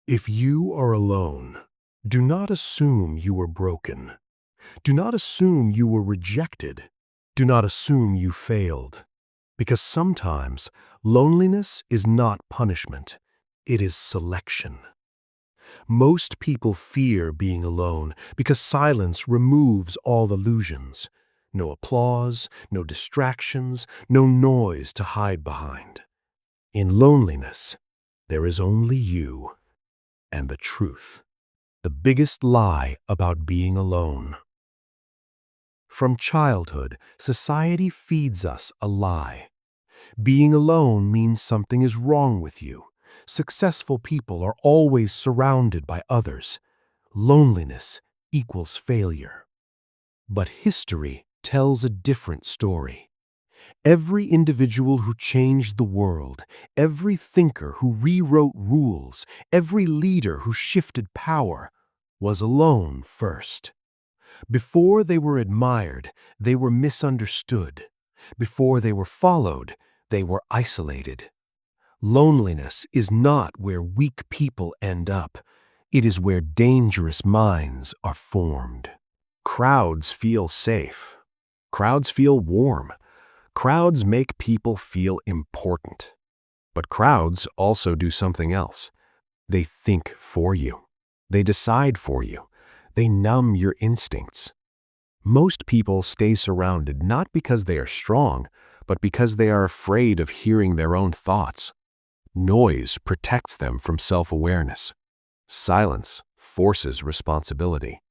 If you are alone, do not assume you were broken. Do not assume you were rejected. Do not assume you failed. Because sometimes loneliness is not punishment, it is selection. Most people fear being alone because silence removes all illusions. No applause, no distractions, no noise to hide behind. In loneliness, there is only you and the truth. The biggest lie about being alone. From childhood, society feeds us a lie. Being alone means something is wrong with you. Successful people are always surrounded by others. Loneliness equals failure. But history tells a different story. Every individual who changed the world, every thinker who rewrote rules, every leader who shifted power, was alone first. Before they were admired, they were misunderstood. Before they were followed, they were isolated. Loneliness is not where weak people end up. It is where dangerous minds are formed. Crowds feel safe. Crowds feel warm. Crowds make people feel important. But crowds also do something else. They think for you. They decide for you. They numb your instincts. Most people stay surrounded not because they are strong, but because they are afraid of hearing their own thoughts. Noise protects them from self-awareness. Silence forces responsibility.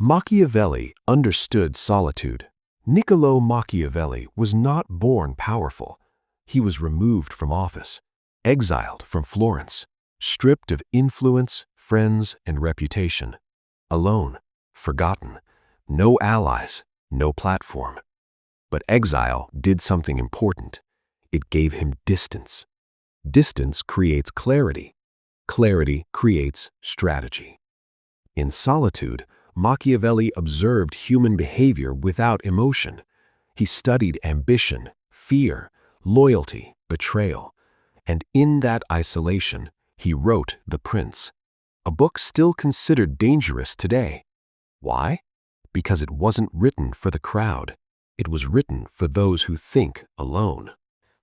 Machiavelli understood solitude. Niccolò Machiavelli was not born powerful. He was removed from office, exiled from Florence, stripped of influence, friends, and reputation. Alone, forgotten, no allies, no platform. But exile did something important. It gave him distance. Distance creates clarity. Clarity creates strategy. In solitude, Machiavelli observed human behavior without emotion. He studied ambition, fear, loyalty, betrayal. And in that isolation, he wrote The Prince, a book still considered dangerous today. Why? Because it wasn't written for the crowd. It was written for those who think alone.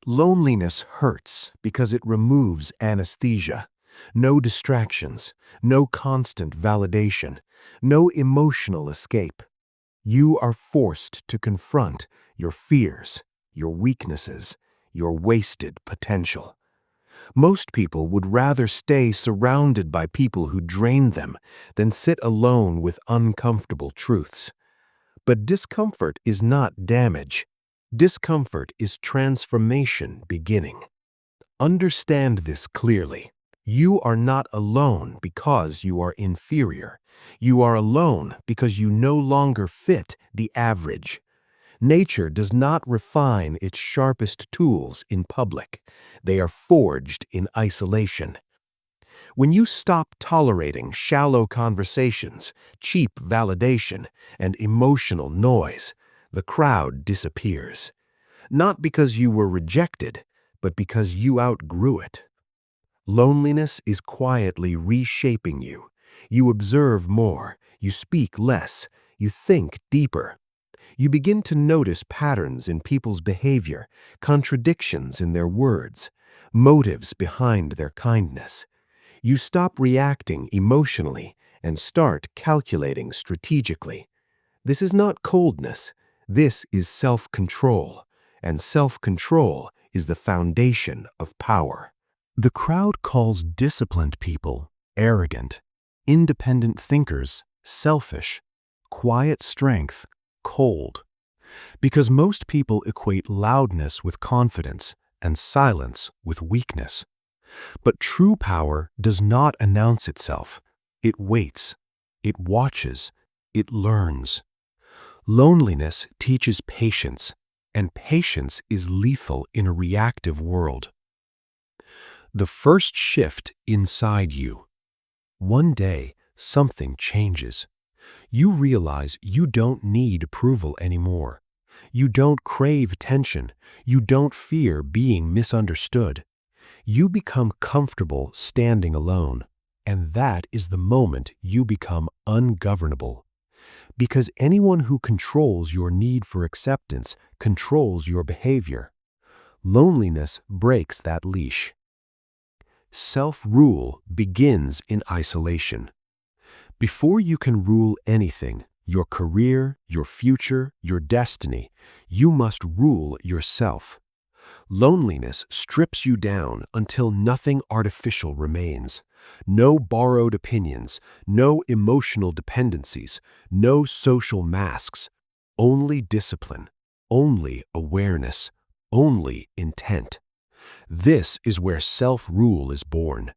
Loneliness hurts because it removes anesthesia. No distractions, no constant validation, no emotional escape. You are forced to confront your fears, your weaknesses, your wasted potential. Most people would rather stay surrounded by people who drain them than sit alone with uncomfortable truths. But discomfort is not damage. Discomfort is transformation beginning. Understand this clearly. You are not alone because you are inferior. You are alone because you no longer fit the average. Nature does not refine its sharpest tools in public. They are forged in isolation. When you stop tolerating shallow conversations, cheap validation, and emotional noise, the crowd disappears. Not because you were rejected, but because you outgrew it. Loneliness is quietly reshaping you. You observe more, you speak less, you think deeper. You begin to notice patterns in people's behavior, contradictions in their words, motives behind their kindness. You stop reacting emotionally and start calculating strategically. This is not coldness. This is self-control, and self-control is the foundation of power. The crowd calls disciplined people arrogant, independent thinkers selfish, quiet strength cold, because most people equate loudness with confidence and silence with weakness. But true power does not announce itself. It waits, it watches, it learns. Loneliness teaches patience, and patience is lethal in a reactive world. The first shift inside you. One day, something changes. You realize you don't need approval anymore. You don't crave attention. You don't fear being misunderstood. You become comfortable standing alone. And that is the moment you become ungovernable. Because anyone who controls your need for acceptance controls your behavior. Loneliness breaks that leash. Self-rule begins in isolation. Before you can rule anything, your career, your future, your destiny, you must rule yourself. Loneliness strips you down until nothing artificial remains. No borrowed opinions, no emotional dependencies, no social masks. Only discipline, only awareness, only intent. This is where self-rule is born.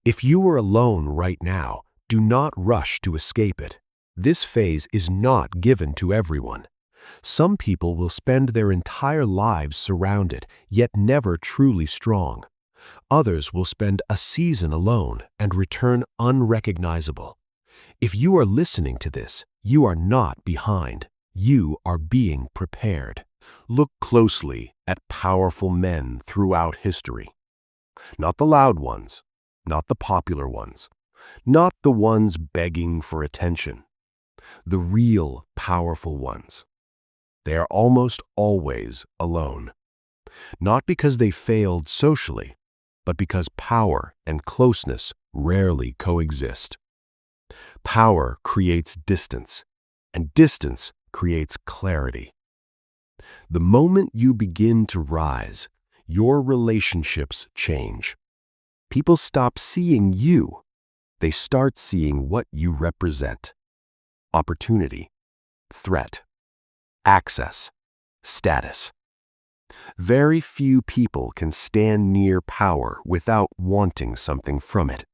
If you are alone right now, do not rush to escape it. This phase is not given to everyone. Some people will spend their entire lives surrounded, yet never truly strong. Others will spend a season alone and return unrecognizable. If you are listening to this, you are not behind. You are being prepared. Look closely at powerful men throughout history. Not the loud ones, not the popular ones, not the ones begging for attention. The real powerful ones. They are almost always alone. Not because they failed socially, but because power and closeness rarely coexist. Power creates distance, and distance creates clarity. The moment you begin to rise, your relationships change. People stop seeing you. They start seeing what you represent. Opportunity, threat, access, status. Very few people can stand near power without wanting something from it.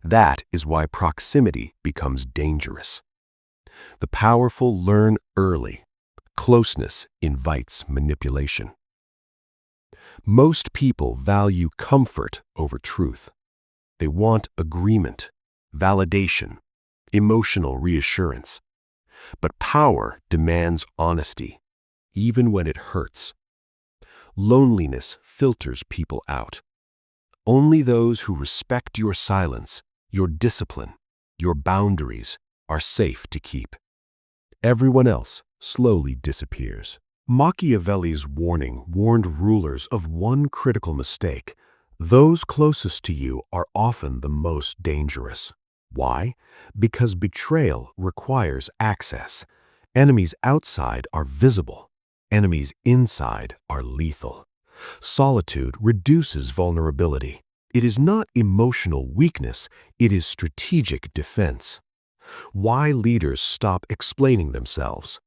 That is why proximity becomes dangerous. The powerful learn early. Closeness invites manipulation. Most people value comfort over truth. They want agreement, validation, emotional reassurance. But power demands honesty, even when it hurts. Loneliness filters people out. Only those who respect your silence, your discipline, your boundaries are safe to keep. Everyone else slowly disappears. Machiavelli's warning warned rulers of one critical mistake. Those closest to you are often the most dangerous. Why? Because betrayal requires access. Enemies outside are visible. Enemies inside are lethal. Solitude reduces vulnerability. It is not emotional weakness, it is strategic defense. Why leaders stop explaining themselves?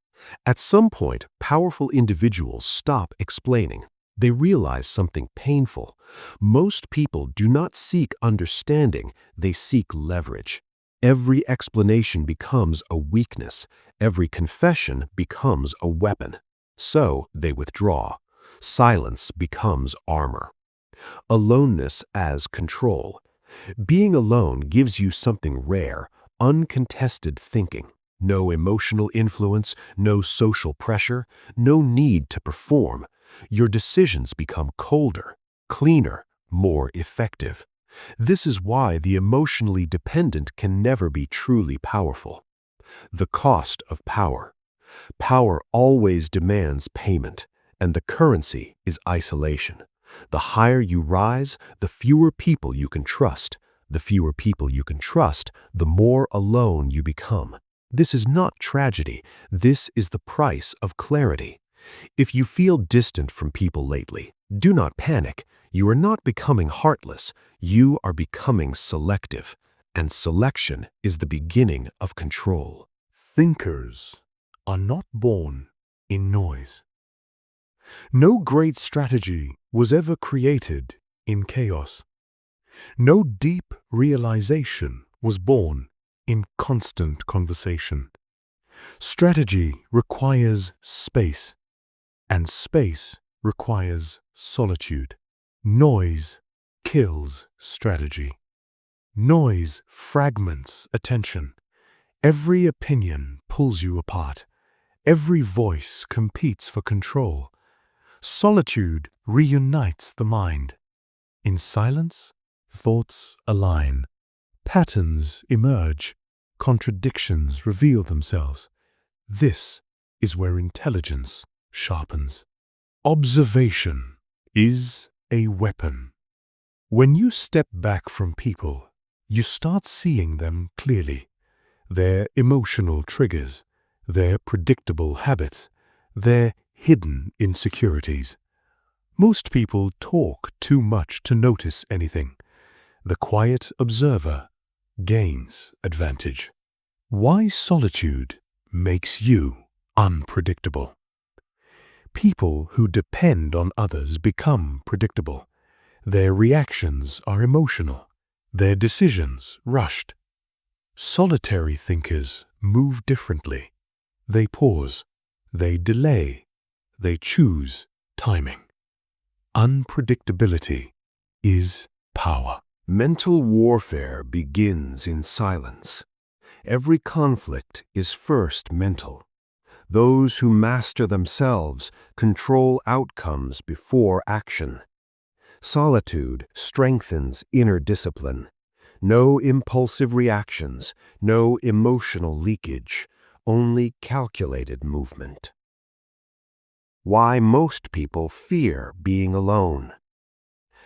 At some point, powerful individuals stop explaining. They realize something painful. Most people do not seek understanding, they seek leverage. Every explanation becomes a weakness. Every confession becomes a weapon. So they withdraw. Silence becomes armor. Aloneness as control. Being alone gives you something rare, uncontested thinking. No emotional influence, no social pressure, no need to perform. Your decisions become colder, cleaner, more effective. This is why the emotionally dependent can never be truly powerful. The cost of power. Power always demands payment, and the currency is isolation. The higher you rise, the fewer people you can trust. The fewer people you can trust, the more alone you become. This is not tragedy. This is the price of clarity. If you feel distant from people lately, do not panic. You are not becoming heartless. You are becoming selective. And selection is the beginning of control. Thinkers are not born in noise. No great strategy was ever created in chaos. No deep realization was born in constant conversation. Strategy requires space, and space requires solitude. Noise kills strategy. Noise fragments attention. Every opinion pulls you apart. Every voice competes for control. Solitude reunites the mind. In silence, thoughts align. Patterns emerge, contradictions reveal themselves. This is where intelligence sharpens. Observation is a weapon. When you step back from people, you start seeing them clearly. Their emotional triggers, their predictable habits, their hidden insecurities. Most people talk too much to notice anything. The quiet observer gains advantage. Why solitude makes you unpredictable. People who depend on others become predictable. Their reactions are emotional, their decisions rushed. Solitary thinkers move differently. They pause, they delay, they choose timing. Unpredictability is power. Mental warfare begins in silence. Every conflict is first mental. Those who master themselves control outcomes before action. Solitude strengthens inner discipline. No impulsive reactions, no emotional leakage, only calculated movement. Why most people fear being alone.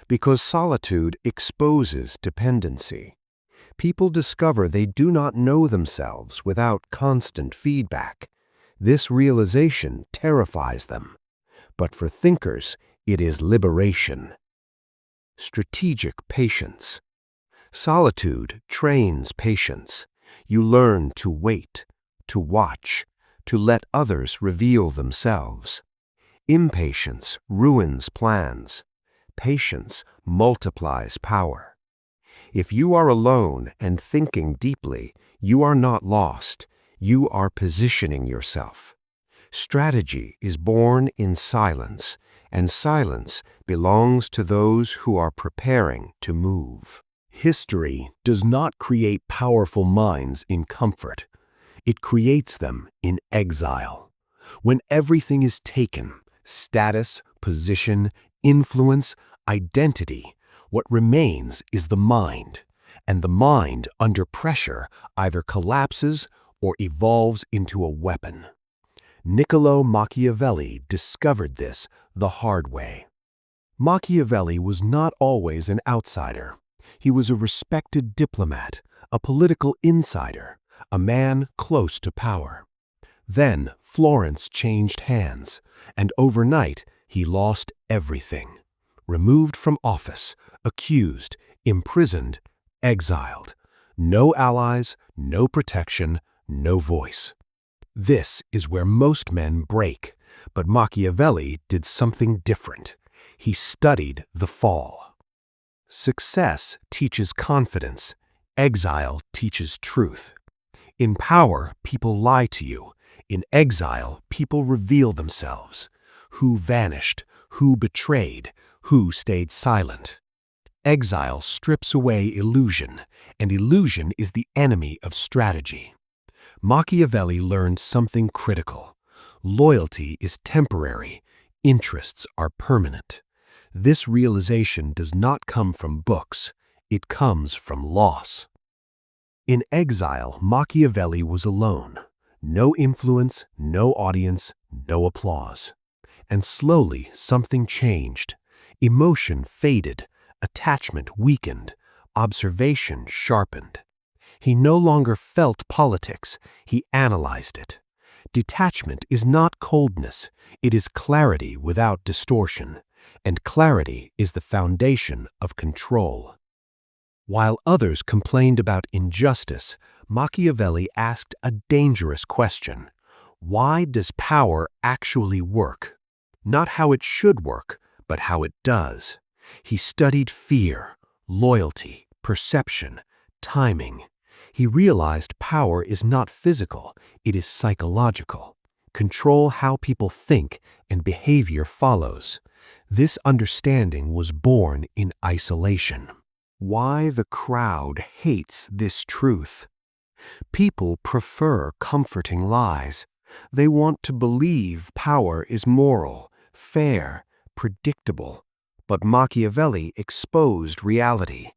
Because solitude exposes dependency. People discover they do not know themselves without constant feedback. This realization terrifies them. But for thinkers, it is liberation. Strategic patience. Solitude trains patience. You learn to wait, to watch, to let others reveal themselves. Impatience ruins plans. Patience multiplies power. If you are alone and thinking deeply, you are not lost. You are positioning yourself. Strategy is born in silence, and silence belongs to those who are preparing to move. History does not create powerful minds in comfort. It creates them in exile. When everything is taken, status, position, influence, identity, what remains is the mind, and the mind under pressure either collapses or evolves into a weapon. Niccolò Machiavelli discovered this the hard way. Machiavelli was not always an outsider. He was a respected diplomat, a political insider, a man close to power. Then Florence changed hands, and overnight he lost everything. Removed from office, accused, imprisoned, exiled. No allies, no protection, no voice. This is where most men break, but Machiavelli did something different. He studied the fall. Success teaches confidence. Exile teaches truth. In power, people lie to you. In exile, people reveal themselves. Who vanished? Who betrayed? Who stayed silent? Exile strips away illusion, and illusion is the enemy of strategy. Machiavelli learned something critical. Loyalty is temporary. Interests are permanent. This realization does not come from books. It comes from loss. In exile, Machiavelli was alone. No influence, no audience, no applause. And slowly something changed. Emotion faded, attachment weakened, observation sharpened. He no longer felt politics, he analyzed it. Detachment is not coldness, it is clarity without distortion, and clarity is the foundation of control. While others complained about injustice, Machiavelli asked a dangerous question. Why does power actually work? Not how it should work, but how it does. He studied fear, loyalty, perception, timing. He realized power is not physical, it is psychological. Control how people think and behavior follows. This understanding was born in isolation. Why the crowd hates this truth? People prefer comforting lies. They want to believe power is moral, fair, predictable. But Machiavelli exposed reality.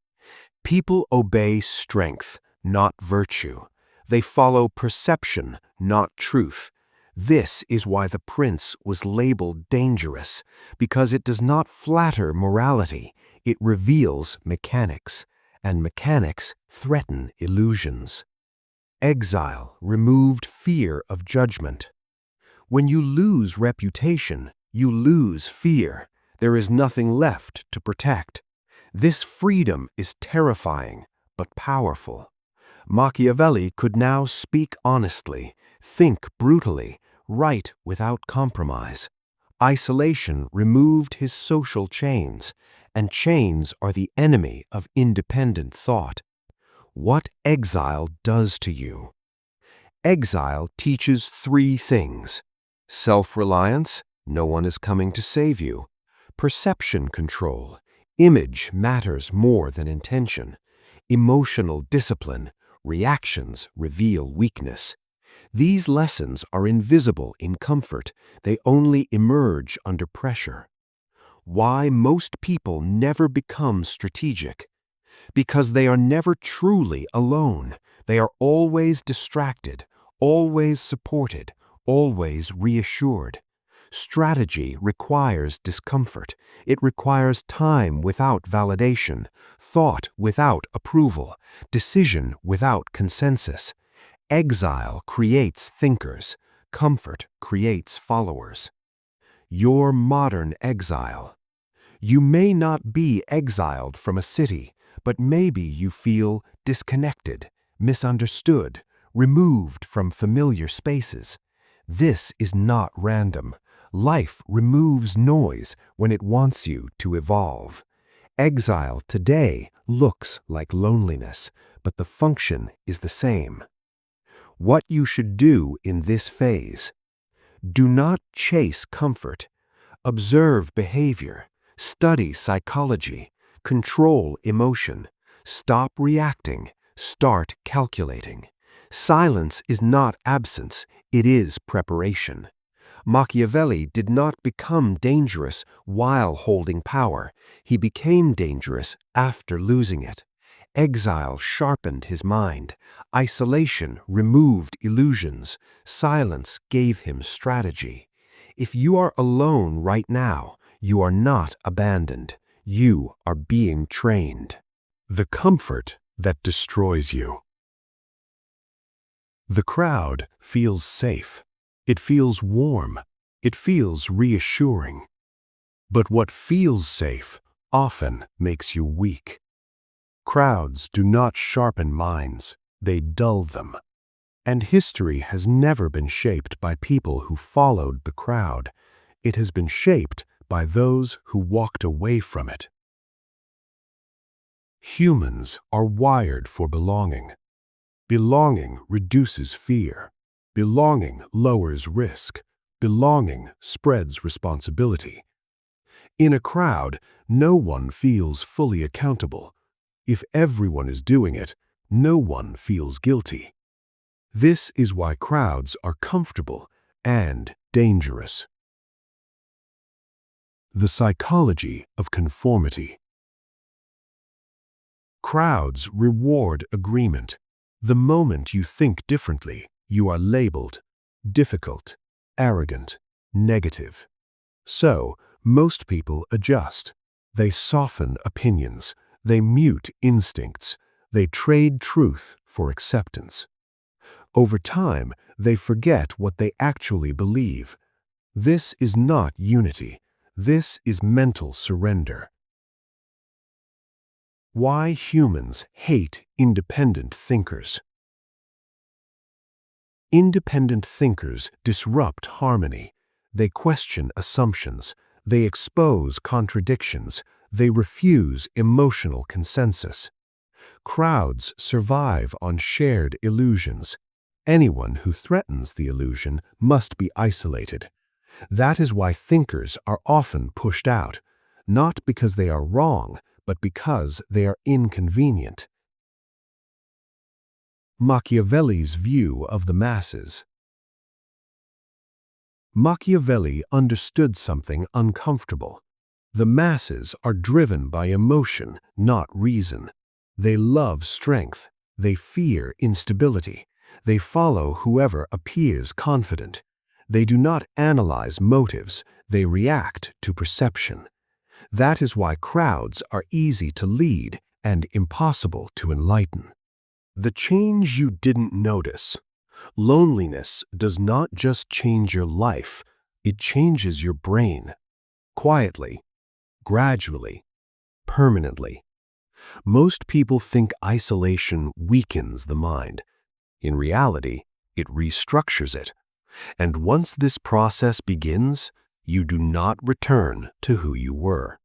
People obey strength, not virtue. They follow perception, not truth. This is why the prince was labeled dangerous, because it does not flatter morality, it reveals mechanics, and mechanics threaten illusions. Exile removed fear of judgment. When you lose reputation, you lose fear. There is nothing left to protect. This freedom is terrifying, but powerful. Machiavelli could now speak honestly, think brutally, write without compromise. Isolation removed his social chains, and chains are the enemy of independent thought. What exile does to you. Exile teaches three things: self-reliance, no one is coming to save you; perception control, image matters more than intention; emotional discipline, reactions reveal weakness. These lessons are invisible in comfort, they only emerge under pressure. Why most people never become strategic? Because they are never truly alone. They are always distracted, always supported, always reassured. Strategy requires discomfort. It requires time without validation, thought without approval, decision without consensus. Exile creates thinkers. Comfort creates followers. Your modern exile. You may not be exiled from a city, but maybe you feel disconnected, misunderstood, removed from familiar spaces. This is not random. Life removes noise when it wants you to evolve. Exile today looks like loneliness, but the function is the same. What you should do in this phase: do not chase comfort. Observe behavior, study psychology, control emotion, stop reacting, start calculating. Silence is not absence, it is preparation. Machiavelli did not become dangerous while holding power. He became dangerous after losing it. Exile sharpened his mind. Isolation removed illusions. Silence gave him strategy. If you are alone right now, you are not abandoned. You are being trained. The comfort that destroys you. The crowd feels safe. It feels warm. It feels reassuring. But what feels safe often makes you weak. Crowds do not sharpen minds, they dull them. And history has never been shaped by people who followed the crowd. It has been shaped by those who walked away from it. Humans are wired for belonging. Belonging reduces fear. Belonging lowers risk. Belonging spreads responsibility. In a crowd, no one feels fully accountable. If everyone is doing it, no one feels guilty. This is why crowds are comfortable and dangerous. The psychology of conformity. Crowds reward agreement. The moment you think differently, you are labeled difficult, arrogant, negative. So, most people adjust. They soften opinions. They mute instincts. They trade truth for acceptance. Over time, they forget what they actually believe. This is not unity. This is mental surrender. Why humans hate independent thinkers. Independent thinkers disrupt harmony. They question assumptions. They expose contradictions. They refuse emotional consensus. Crowds survive on shared illusions. Anyone who threatens the illusion must be isolated. That is why thinkers are often pushed out, not because they are wrong, but because they are inconvenient. Machiavelli's view of the masses. Machiavelli understood something uncomfortable. The masses are driven by emotion, not reason. They love strength. They fear instability. They follow whoever appears confident. They do not analyze motives. They react to perception. That is why crowds are easy to lead and impossible to enlighten. The change you didn't notice. Loneliness does not just change your life, it changes your brain. Quietly, gradually, permanently. Most people think isolation weakens the mind. In reality, it restructures it. And once this process begins, you do not return to who you were.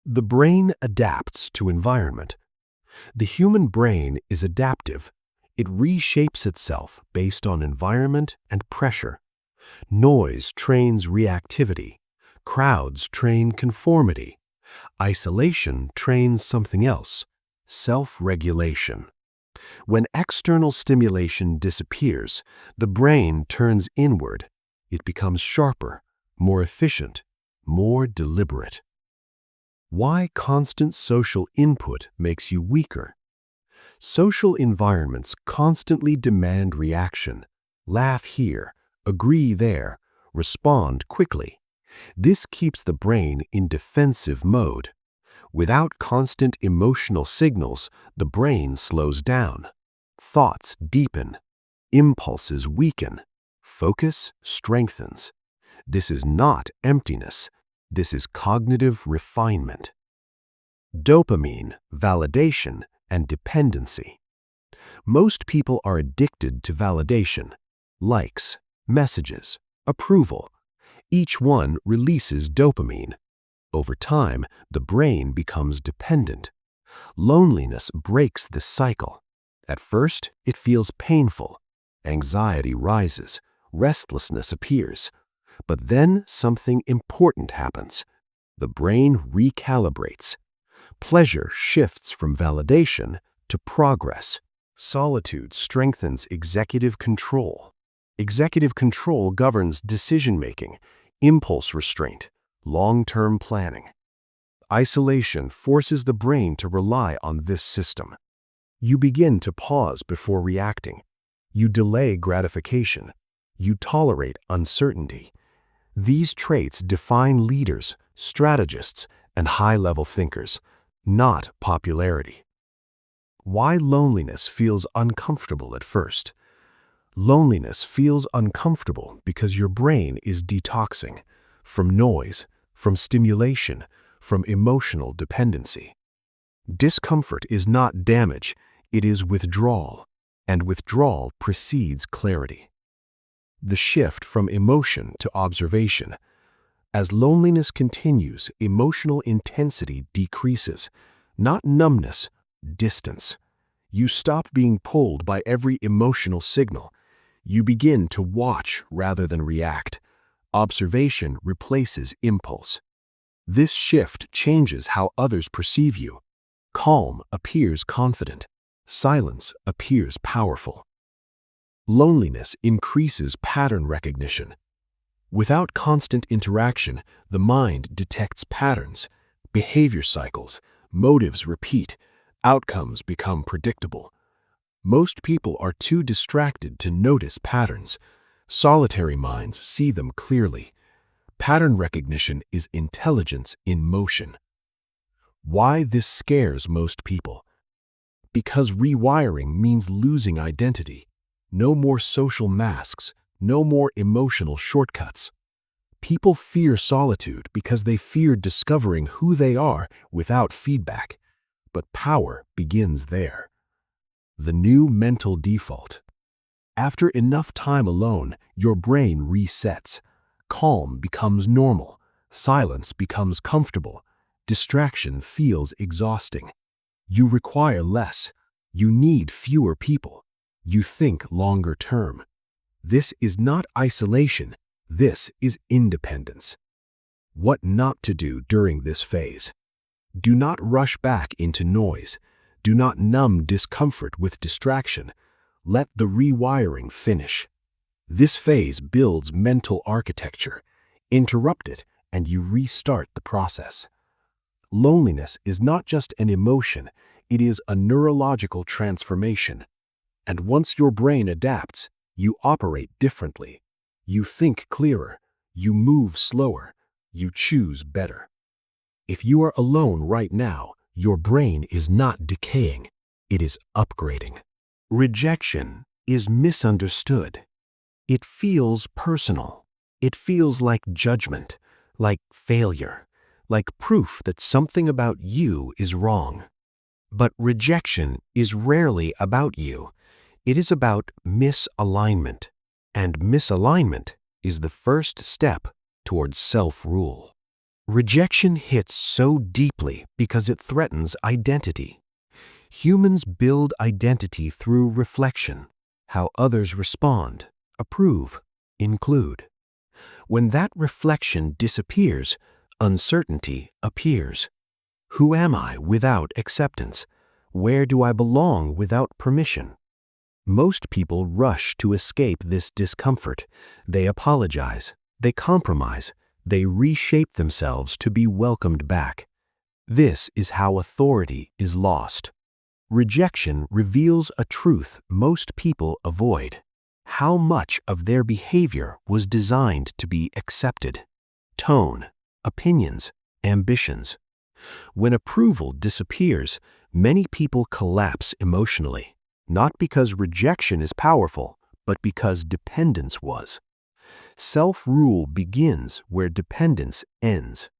The brain adapts to environment. The human brain is adaptive. It reshapes itself based on environment and pressure. Noise trains reactivity. Crowds train conformity. Isolation trains something else, self-regulation. When external stimulation disappears, the brain turns inward. It becomes sharper, more efficient, more deliberate. Why constant social input makes you weaker? Social environments constantly demand reaction. Laugh here, agree there, respond quickly. This keeps the brain in defensive mode. Without constant emotional signals, the brain slows down. Thoughts deepen. Impulses weaken. Focus strengthens. This is not emptiness. This is cognitive refinement. Dopamine, validation, and dependency. Most people are addicted to validation. Likes, messages, approval. Each one releases dopamine. Over time, the brain becomes dependent. Loneliness breaks this cycle. At first, it feels painful. Anxiety rises. Restlessness appears. But then something important happens. The brain recalibrates. Pleasure shifts from validation to progress. Solitude strengthens executive control. Executive control governs decision-making, impulse restraint, long-term planning. Isolation forces the brain to rely on this system. You begin to pause before reacting. You delay gratification. You tolerate uncertainty. These traits define leaders, strategists, and high-level thinkers, not popularity. Why loneliness feels uncomfortable at first? Loneliness feels uncomfortable because your brain is detoxing from noise, from stimulation, from emotional dependency. Discomfort is not damage, it is withdrawal, and withdrawal precedes clarity. The shift from emotion to observation. As loneliness continues, emotional intensity decreases, not numbness, distance. You stop being pulled by every emotional signal. You begin to watch rather than react. Observation replaces impulse. This shift changes how others perceive you. Calm appears confident. Silence appears powerful. Loneliness increases pattern recognition. Without constant interaction, the mind detects patterns. Behavior cycles, motives repeat, outcomes become predictable. Most people are too distracted to notice patterns. Solitary minds see them clearly. Pattern recognition is intelligence in motion. Why this scares most people? Because rewiring means losing identity. No more social masks, no more emotional shortcuts. People fear solitude because they fear discovering who they are without feedback. But power begins there. The new mental default. After enough time alone, your brain resets. Calm becomes normal. Silence becomes comfortable. Distraction feels exhausting. You require less. You need fewer people. You think longer term. This is not isolation. This is independence. What not to do during this phase. Do not rush back into noise. Do not numb discomfort with distraction. Let the rewiring finish. This phase builds mental architecture. Interrupt it, and you restart the process. Loneliness is not just an emotion, It is a neurological transformation. And once your brain adapts, you operate differently. You think clearer. You move slower. You choose better. If you are alone right now, your brain is not decaying. It is upgrading. Rejection is misunderstood. It feels personal. It feels like judgment, like failure, like proof that something about you is wrong. But rejection is rarely about you. It is about misalignment, and misalignment is the first step towards self-rule. Rejection hits so deeply because it threatens identity. Humans build identity through reflection, how others respond, approve, include. When that reflection disappears, uncertainty appears. Who am I without acceptance? Where do I belong without permission? Most people rush to escape this discomfort. They apologize. They compromise. They reshape themselves to be welcomed back. This is how authority is lost. Rejection reveals a truth most people avoid. How much of their behavior was designed to be accepted? Tone, opinions, ambitions. When approval disappears, many people collapse emotionally, not because rejection is powerful, but because dependence was. Self-rule begins where dependence ends.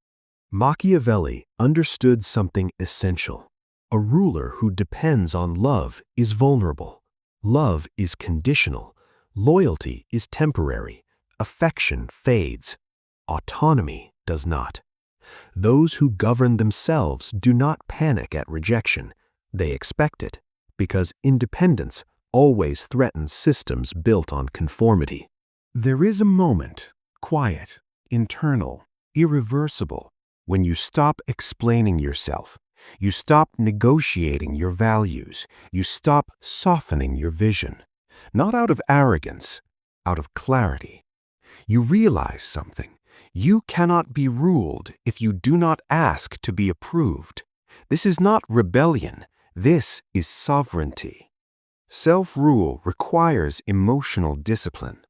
Machiavelli understood something essential. A ruler who depends on love is vulnerable. Love is conditional. Loyalty is temporary. Affection fades. Autonomy does not. Those who govern themselves do not panic at rejection. They expect it, because independence always threatens systems built on conformity. There is a moment, quiet, internal, irreversible, when you stop explaining yourself. You stop negotiating your values. You stop softening your vision. Not out of arrogance, out of clarity. You realize something. You cannot be ruled if you do not ask to be approved. This is not rebellion. This is sovereignty. Self-rule requires emotional discipline.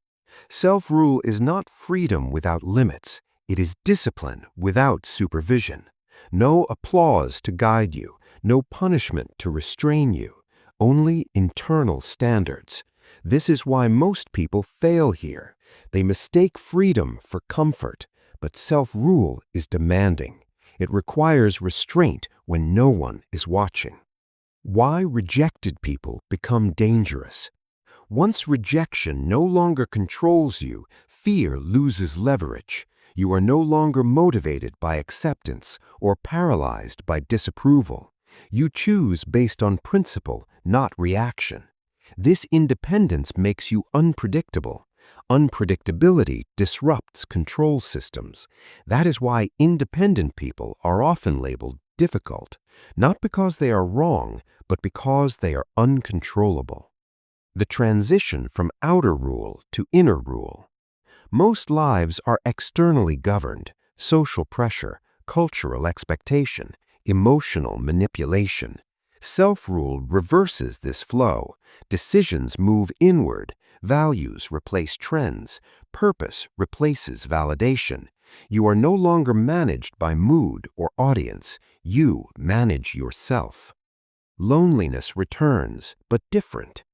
Self-rule is not freedom without limits. It is discipline without supervision. No applause to guide you, no punishment to restrain you, only internal standards. This is why most people fail here. They mistake freedom for comfort, but self-rule is demanding. It requires restraint when no one is watching. Why rejected people become dangerous? Once rejection no longer controls you, fear loses leverage. You are no longer motivated by acceptance or paralyzed by disapproval. You choose based on principle, not reaction. This independence makes you unpredictable. Unpredictability disrupts control systems. That is why independent people are often labeled difficult, not because they are wrong, but because they are uncontrollable. The transition from outer rule to inner rule. Most lives are externally governed: social pressure, cultural expectation, emotional manipulation. Self-rule reverses this flow. Decisions move inward. Values replace trends. Purpose replaces validation. You are no longer managed by mood or audience. You manage yourself. Loneliness returns, but different.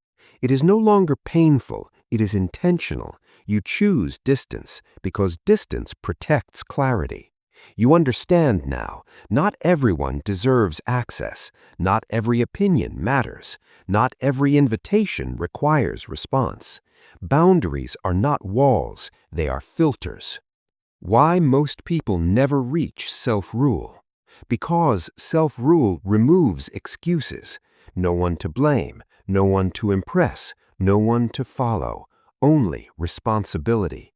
It is no longer painful. It is intentional. You choose distance because distance protects clarity. You understand now, not everyone deserves access. Not every opinion matters. Not every invitation requires response. Boundaries are not walls, they are filters. Why most people never reach self-rule? Because self-rule removes excuses. No one to blame, no one to impress, no one to follow, only responsibility.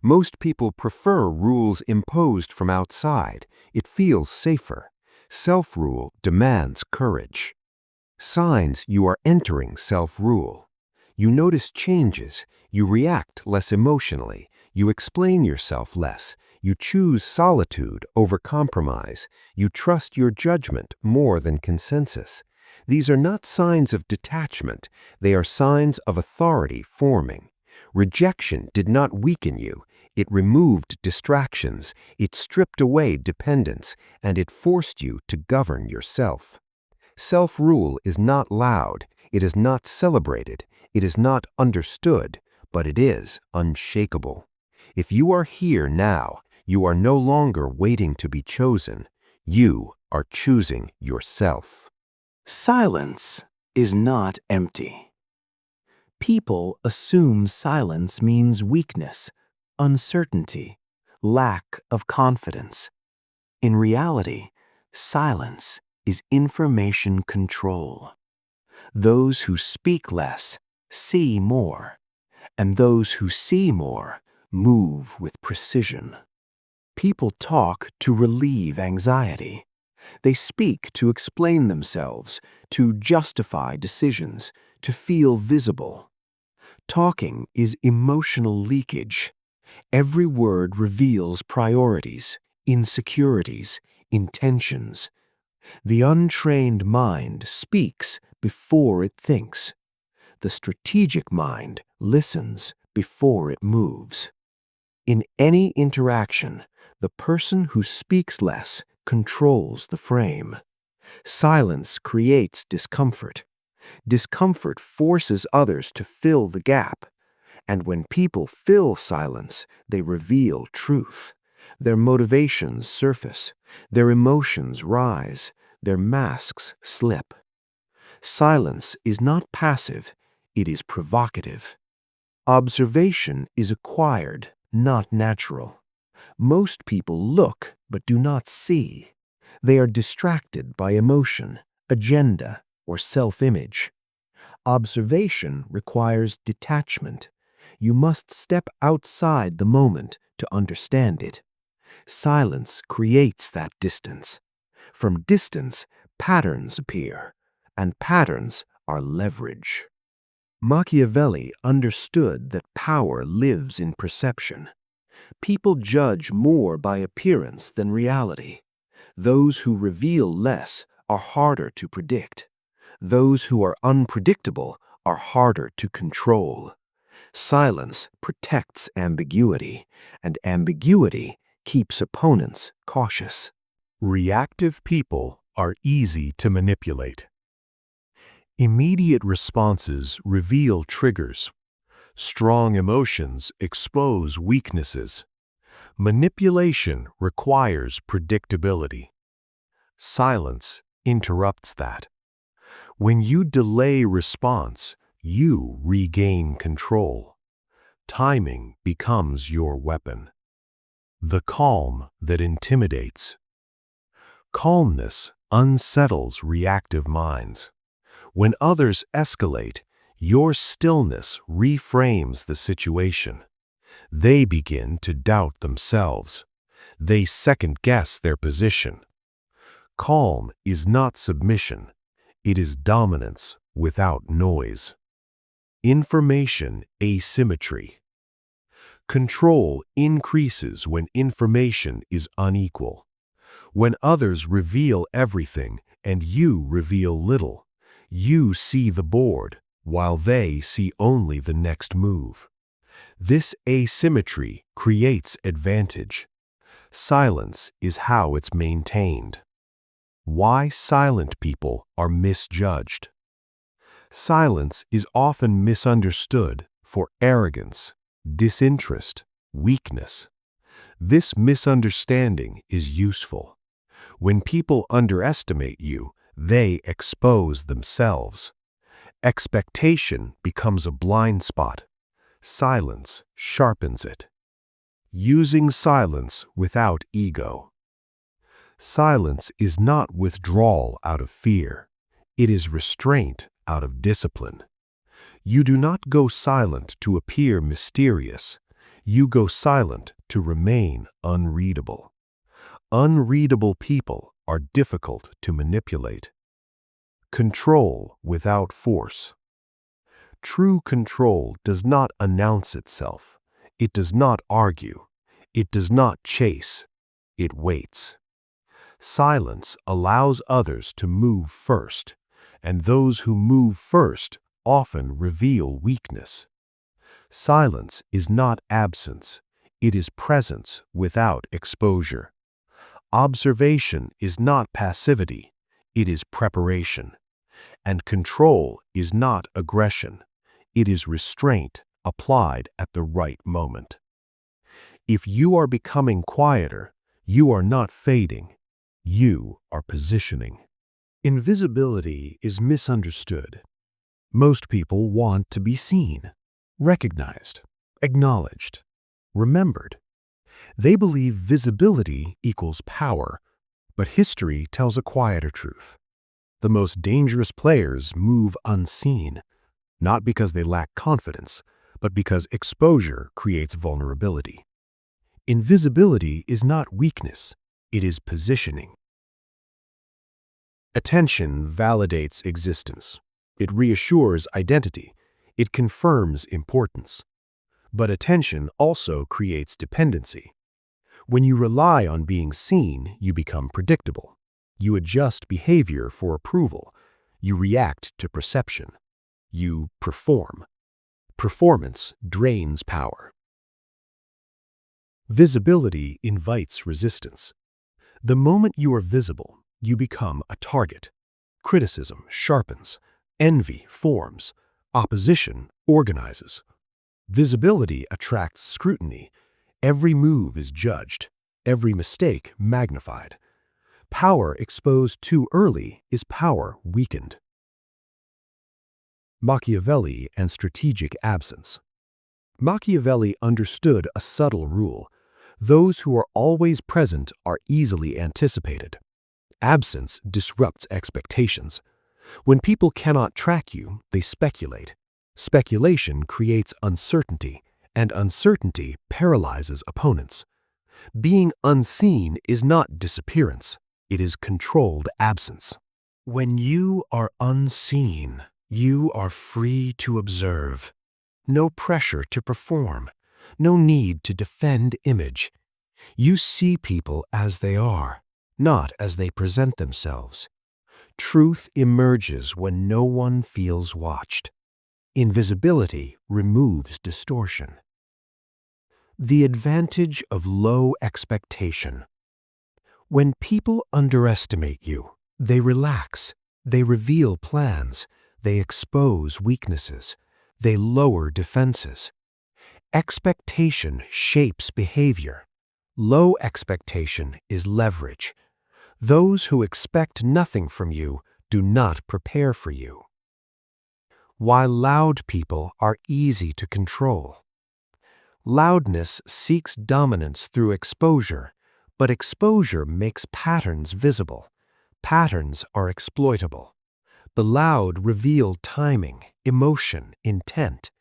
Most people prefer rules imposed from outside. It feels safer. Self-rule demands courage. Signs you are entering self-rule. You notice changes. You react less emotionally. You explain yourself less. You choose solitude over compromise. You trust your judgment more than consensus. These are not signs of detachment, they are signs of authority forming. Rejection did not weaken you, it removed distractions, it stripped away dependence, and it forced you to govern yourself. Self-rule is not loud, it is not celebrated, it is not understood, but it is unshakable. If you are here now, you are no longer waiting to be chosen. You are choosing yourself. Silence is not empty. People assume silence means weakness, uncertainty, lack of confidence. In reality, silence is information control. Those who speak less see more, and those who see more move with precision. People talk to relieve anxiety. They speak to explain themselves, to justify decisions, to feel visible. Talking is emotional leakage. Every word reveals priorities, insecurities, intentions. The untrained mind speaks before it thinks. The strategic mind listens before it moves. In any interaction, the person who speaks less controls the frame. Silence creates discomfort. Discomfort forces others to fill the gap. And when people fill silence, they reveal truth. Their motivations surface. Their emotions rise. Their masks slip. Silence is not passive, it is provocative. Observation is acquired, not natural. Most people look but do not see. They are distracted by emotion, agenda, or self-image. Observation requires detachment. You must step outside the moment to understand it. Silence creates that distance. From distance, patterns appear, and patterns are leverage. Machiavelli understood that power lives in perception. People judge more by appearance than reality. Those who reveal less are harder to predict. Those who are unpredictable are harder to control. Silence protects ambiguity, and ambiguity keeps opponents cautious. Reactive people are easy to manipulate. Immediate responses reveal triggers. Strong emotions expose weaknesses. Manipulation requires predictability. Silence interrupts that. When you delay response, you regain control. Timing becomes your weapon. The calm that intimidates. Calmness unsettles reactive minds. When others escalate, your stillness reframes the situation. They begin to doubt themselves. They second-guess their position. Calm is not submission. It is dominance without noise. Information asymmetry. Control increases when information is unequal. When others reveal everything and you reveal little, you see the board, while they see only the next move. This asymmetry creates advantage. Silence is how it's maintained. Why silent people are misjudged. Silence is often misunderstood for arrogance, disinterest, weakness. This misunderstanding is useful. When people underestimate you, they expose themselves. Expectation becomes a blind spot. Silence sharpens it. Using silence without ego. Silence is not withdrawal out of fear. It is restraint out of discipline. You do not go silent to appear mysterious. You go silent to remain unreadable. Unreadable people are difficult to manipulate. Control without force. True control does not announce itself. It does not argue. It does not chase. It waits. Silence allows others to move first, and those who move first often reveal weakness. Silence is not absence, it is presence without exposure. Observation is not passivity, it is preparation. And control is not aggression, it is restraint applied at the right moment. If you are becoming quieter, you are not fading, you are positioning. Invisibility is misunderstood. Most people want to be seen, recognized, acknowledged, remembered. They believe visibility equals power, but history tells a quieter truth. The most dangerous players move unseen, not because they lack confidence, but because exposure creates vulnerability. Invisibility is not weakness, it is positioning. Attention validates existence. It reassures identity. It confirms importance. But attention also creates dependency. When you rely on being seen, you become predictable. You adjust behavior for approval. You react to perception. You perform. Performance drains power. Visibility invites resistance. The moment you are visible, you become a target. Criticism sharpens. Envy forms. Opposition organizes. Visibility attracts scrutiny. Every move is judged. Every mistake magnified. Power exposed too early is power weakened. Machiavelli and strategic absence. Machiavelli understood a subtle rule. Those who are always present are easily anticipated. Absence disrupts expectations. When people cannot track you, they speculate. Speculation creates uncertainty, and uncertainty paralyzes opponents. Being unseen is not disappearance, it is controlled absence. When you are unseen, you are free to observe. No pressure to perform, no need to defend image. You see people as they are, not as they present themselves. Truth emerges when no one feels watched. Invisibility removes distortion. The advantage of low expectation. When people underestimate you, they relax, they reveal plans, they expose weaknesses, they lower defenses. Expectation shapes behavior. Low expectation is leverage. Those who expect nothing from you do not prepare for you. Why loud people are easy to control. Loudness seeks dominance through exposure, but exposure makes patterns visible. Patterns are exploitable. The loud reveal timing, emotion, intent.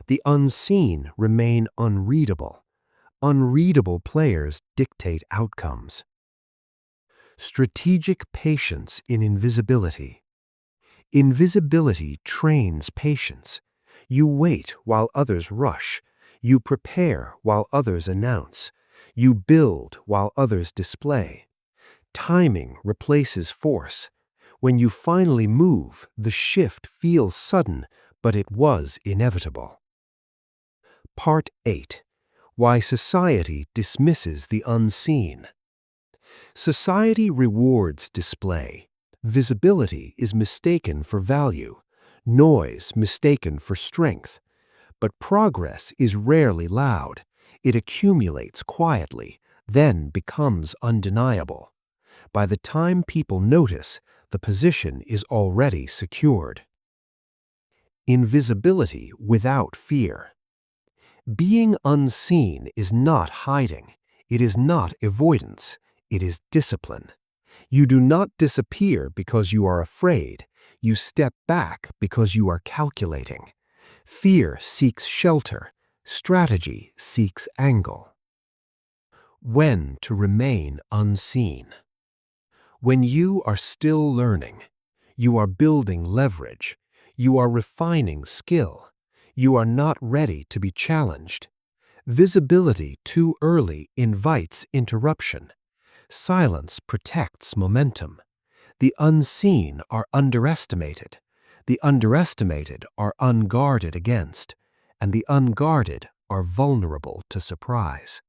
The unseen remain unreadable. Unreadable players dictate outcomes. Strategic patience in invisibility. Invisibility trains patience. You wait while others rush. You prepare while others announce. You build while others display. Timing replaces force. When you finally move, the shift feels sudden, but it was inevitable. Part 8. Why society dismisses the unseen. Society rewards display. Visibility is mistaken for value. Noise mistaken for strength. But progress is rarely loud. It accumulates quietly, then becomes undeniable. By the time people notice, the position is already secured. Invisibility without fear. Being unseen is not hiding. It is not avoidance. It is discipline. You do not disappear because you are afraid. You step back because you are calculating. Fear seeks shelter. Strategy seeks angle. When to remain unseen. When you are still learning, you are building leverage. You are refining skill. You are not ready to be challenged. Visibility too early invites interruption. Silence protects momentum. The unseen are underestimated. The underestimated are unguarded against, and the unguarded are vulnerable to surprise.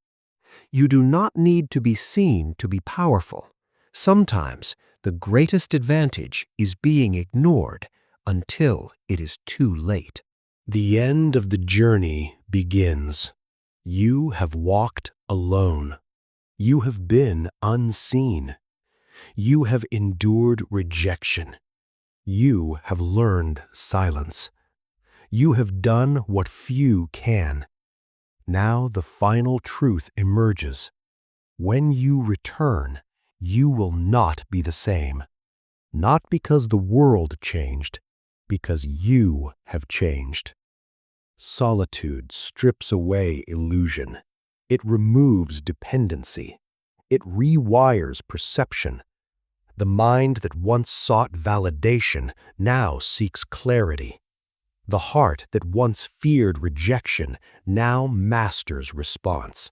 You do not need to be seen to be powerful. Sometimes the greatest advantage is being ignored until it is too late. The end of the journey begins. You have walked alone. You have been unseen. You have endured rejection. You have learned silence. You have done what few can. Now the final truth emerges. When you return, you will not be the same. Not because the world changed, because you have changed. Solitude strips away illusion. It removes dependency. It rewires perception. The mind that once sought validation now seeks clarity. The heart that once feared rejection now masters response.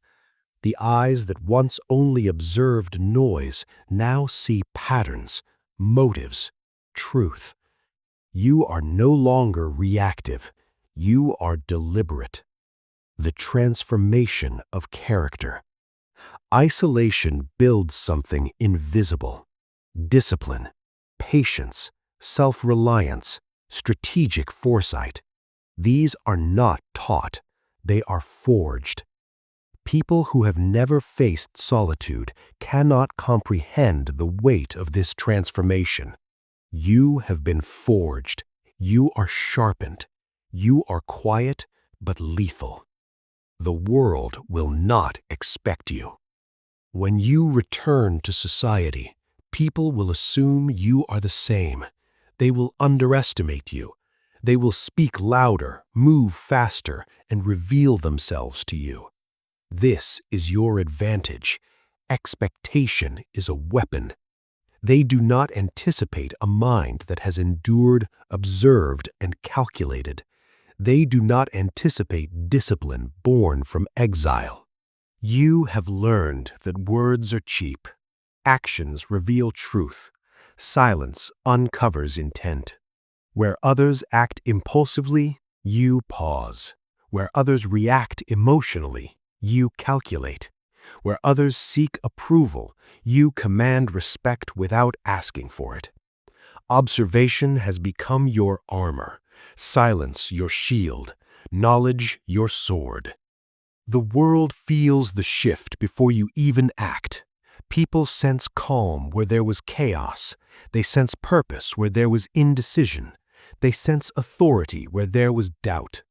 The eyes that once only observed noise now see patterns, motives, truth. You are no longer reactive. You are deliberate. The transformation of character. Isolation builds something invisible. Discipline, patience, self-reliance, strategic foresight. These are not taught. They are forged. People who have never faced solitude cannot comprehend the weight of this transformation. You have been forged. You are sharpened. You are quiet but lethal. The world will not expect you. When you return to society, people will assume you are the same. They will underestimate you. They will speak louder, move faster, and reveal themselves to you. This is your advantage. Expectation is a weapon. They do not anticipate a mind that has endured, observed, and calculated. They do not anticipate discipline born from exile. You have learned that words are cheap. Actions reveal truth. Silence uncovers intent. Where others act impulsively, you pause. Where others react emotionally, you calculate. Where others seek approval, you command respect without asking for it. Observation has become your armor, silence your shield, knowledge your sword. The world feels the shift before you even act. People sense calm where there was chaos. They sense purpose where there was indecision. They sense authority where there was doubt.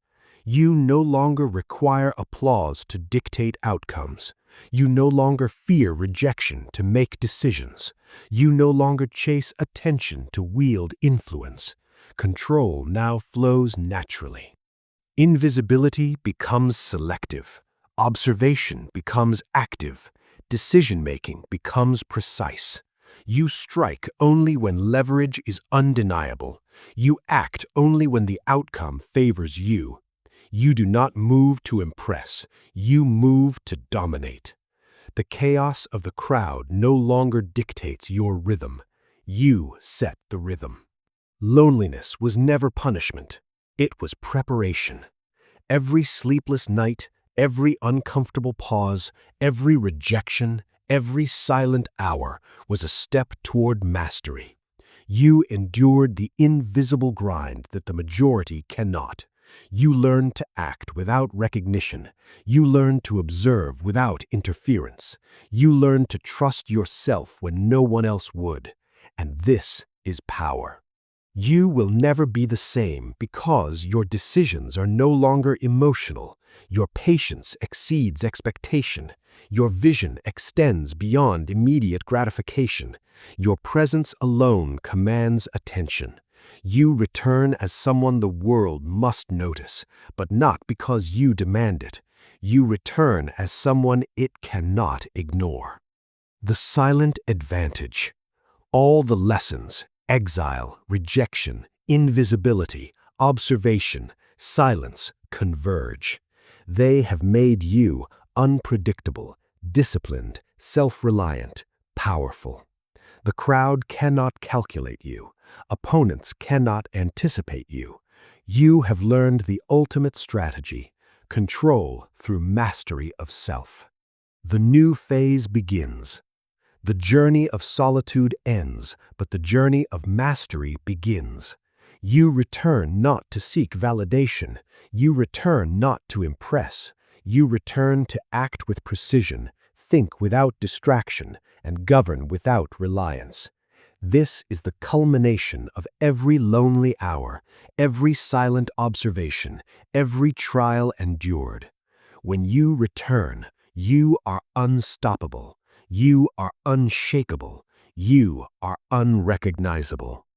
You no longer require applause to dictate outcomes. You no longer fear rejection to make decisions. You no longer chase attention to wield influence. Control now flows naturally. Invisibility becomes selective. Observation becomes active. Decision-making becomes precise. You strike only when leverage is undeniable. You act only when the outcome favors you. You do not move to impress. You move to dominate. The chaos of the crowd no longer dictates your rhythm. You set the rhythm. Loneliness was never punishment. It was preparation. Every sleepless night, every uncomfortable pause, every rejection, every silent hour was a step toward mastery. You endured the invisible grind that the majority cannot. You learned to act without recognition. You learned to observe without interference. You learned to trust yourself when no one else would. And this is power. You will never be the same because your decisions are no longer emotional. Your patience exceeds expectation. Your vision extends beyond immediate gratification. Your presence alone commands attention. You return as someone the world must notice, but not because you demand it. You return as someone it cannot ignore. The silent advantage. All the lessons, exile, rejection, invisibility, observation, silence, converge. They have made you unpredictable, disciplined, self-reliant, powerful. The crowd cannot calculate you. Opponents cannot anticipate you. You have learned the ultimate strategy, control through mastery of self. The new phase begins. The journey of solitude ends, but the journey of mastery begins. You return not to seek validation. You return not to impress. You return to act with precision, think without distraction, and govern without reliance. This is the culmination of every lonely hour, every silent observation, every trial endured. When you return, you are unstoppable. You are unshakable. You are unrecognizable.